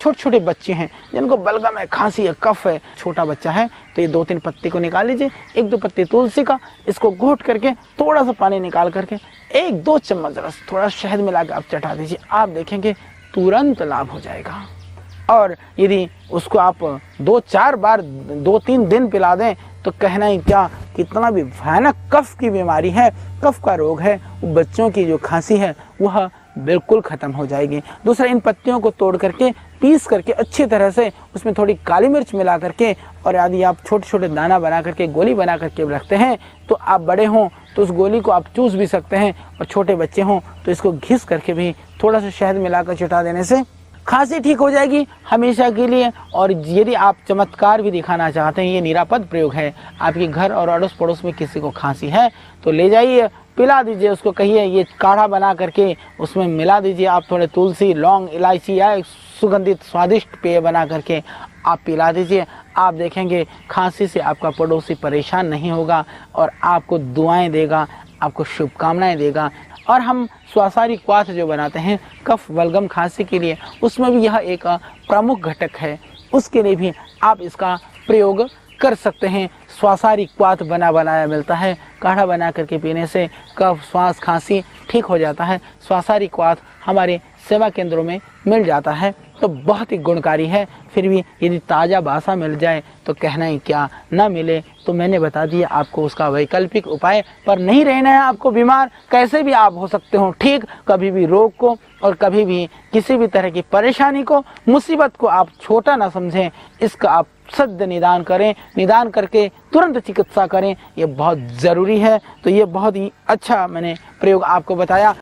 छोटे छोटे बच्चे हैं जिनको बलगम है, खांसी है, कफ है, छोटा बच्चा है, तो ये 2-3 पत्ते को निकाल लीजिए, 1-2 पत्ते तुलसी का, इसको घोट करके थोड़ा सा पानी निकाल करके 1-2 चम्मच रस थोड़ा शहद मिला के आप चटा दीजिए। आप देखेंगे तुरंत लाभ हो जाएगा। और यदि उसको आप 2-4 बार 2-3 दिन पिला दें तो कहना ही क्या, कितना भी भयानक कफ की बीमारी है, कफ का रोग है, बच्चों की जो खांसी है वह बिल्कुल ख़त्म हो जाएगी। दूसरा, इन पत्तियों को तोड़ करके पीस करके अच्छी तरह से उसमें थोड़ी काली मिर्च मिला करके, और यदि आप छोटे छोटे दाना बना करके गोली बना करके रखते हैं तो आप बड़े हों तो उस गोली को आप चूस भी सकते हैं, और छोटे बच्चे हों तो इसको घिस करके भी थोड़ा सा शहद मिलाकर चटा देने से खांसी ठीक हो जाएगी हमेशा के लिए। और यदि आप चमत्कार भी दिखाना चाहते हैं, ये निरापद प्रयोग है, आपके घर और अड़ोस पड़ोस में किसी को खांसी है तो ले जाइए, पिला दीजिए, उसको कहिए ये काढ़ा बना करके उसमें मिला दीजिए, आप थोड़े तुलसी, लौंग, इलायची या सुगंधित स्वादिष्ट पेय बना करके आप पिला दीजिए। आप देखेंगे खांसी से आपका पड़ोसी परेशान नहीं होगा और आपको दुआएं देगा, आपको शुभकामनाएं देगा। और हम स्वासारी क्वाथ जो बनाते हैं कफ बलगम खांसी के लिए, उसमें भी यह एक प्रमुख घटक है, उसके लिए भी आप इसका प्रयोग कर सकते हैं। स्वासारी क्वाथ बनाया मिलता है, काढ़ा बना करके पीने से कफ, श्वास, खांसी ठीक हो जाता है। स्वासारी क्वाथ हमारे सेवा केंद्रों में मिल जाता है तो बहुत ही गुणकारी है। फिर भी यदि ताज़ा बासा मिल जाए तो कहना ही क्या, ना मिले तो मैंने बता दिया आपको उसका वैकल्पिक उपाय। पर नहीं रहना है आपको बीमार, कैसे भी आप हो सकते हो ठीक, कभी भी रोग को और कभी भी किसी भी तरह की परेशानी को, मुसीबत को आप छोटा ना समझें, इसका आप सद्य निदान करें, निदान करके तुरंत चिकित्सा करें, ये बहुत ज़रूरी है। तो ये बहुत ही अच्छा मैंने प्रयोग आपको बताया।